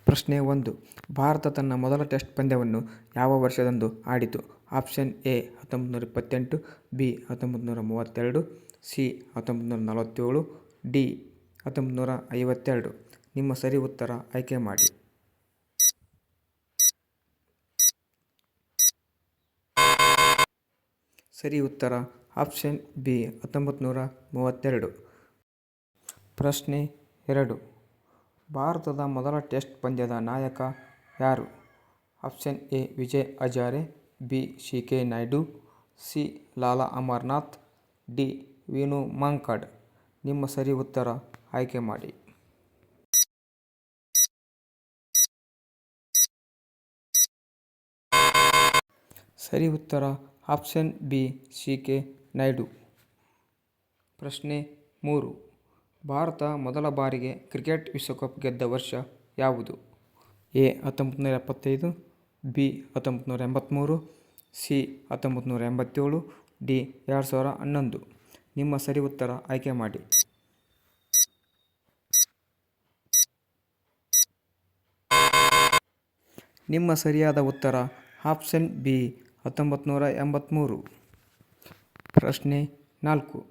ಪ್ರಶ್ನೆ 1. ಭಾರತ ತನ್ನ ಮೊದಲ ಟೆಸ್ಟ್ ಪಂದ್ಯವನ್ನು ಯಾವ ವರ್ಷದಂದು ಆಡಿತು? Option A 1928, B 1932, C 1947, D 1952. ನಿಮ್ಮ ಸರಿ ಉತ್ತರ ಆಯ್ಕೆ ಮಾಡಿ. ಸರಿ ಉತ್ತರ ಆಪ್ಷನ್ ಬಿ 1932. ಪ್ರಶ್ನೆ 2. ಭಾರತದ ಮೊದಲ ಟೆಸ್ಟ್ ಪಂದ್ಯದ ನಾಯಕ ಯಾರು? Option A Vijay Hazare, B C K Naidu, C Lala Amarnath, D Vinoo Mankad. ನಿಮ್ಮ ಸರಿ ಉತ್ತರ ಆಯ್ಕೆ ಮಾಡಿ. ಸರಿ ಉತ್ತರ option B C K Naidu. ಪ್ರಶ್ನೆ 3. ಭಾರತ ಮೊದಲ ಬಾರಿಗೆ ಕ್ರಿಕೆಟ್ ವಿಶ್ವಕಪ್ ಗೆದ್ದ ವರ್ಷ ಯಾವುದು? A 1975, B 1983, C 1987, D 2011. ನಿಮ್ಮ ಸರಿ ಉತ್ತರ ಆಯ್ಕೆ ಮಾಡಿ. ನಿಮ್ಮ ಸರಿಯಾದ ಉತ್ತರ ಆಪ್ಷನ್ ಬಿ 1983. ಪ್ರಶ್ನೆ 4.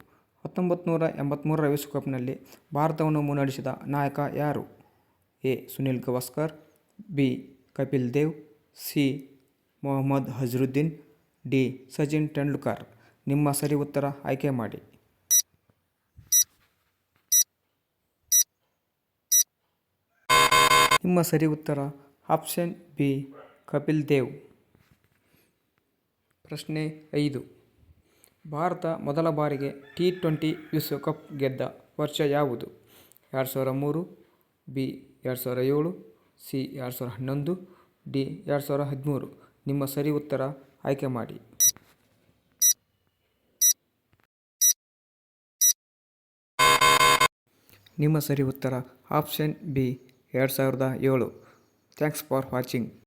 1983ರ ವಿಶ್ವಕಪ್ನಲ್ಲಿ ಭಾರತವನ್ನು ಮುನ್ನಡೆಸಿದ ನಾಯಕ ಯಾರು? A Sunil Gavaskar, B Kapil Dev, C Mohammad Azharuddin, D Sachin Tendulkar. ನಿಮ್ಮ ಸರಿ ಉತ್ತರ ಆಯ್ಕೆ ಮಾಡಿ. ನಿಮ್ಮ ಸರಿ ಉತ್ತರ ಆಪ್ಷನ್ ಬಿ ಕಪಿಲ್ ದೇವ್. ಪ್ರಶ್ನೆ 5. ಭಾರತ ಮೊದಲ ಬಾರಿಗೆ T20 ವಿಶ್ವಕಪ್ ಗೆದ್ದ ವರ್ಷ ಯಾವುದು? 2003, ಬಿ 2007, ಸಿ 2011, ಡಿ 2013. ನಿಮ್ಮ ಸರಿ ಉತ್ತರ ಆಯ್ಕೆ ಮಾಡಿ. ನಿಮ್ಮ ಸರಿ ಉತ್ತರ option B 2007. Thanks for watching.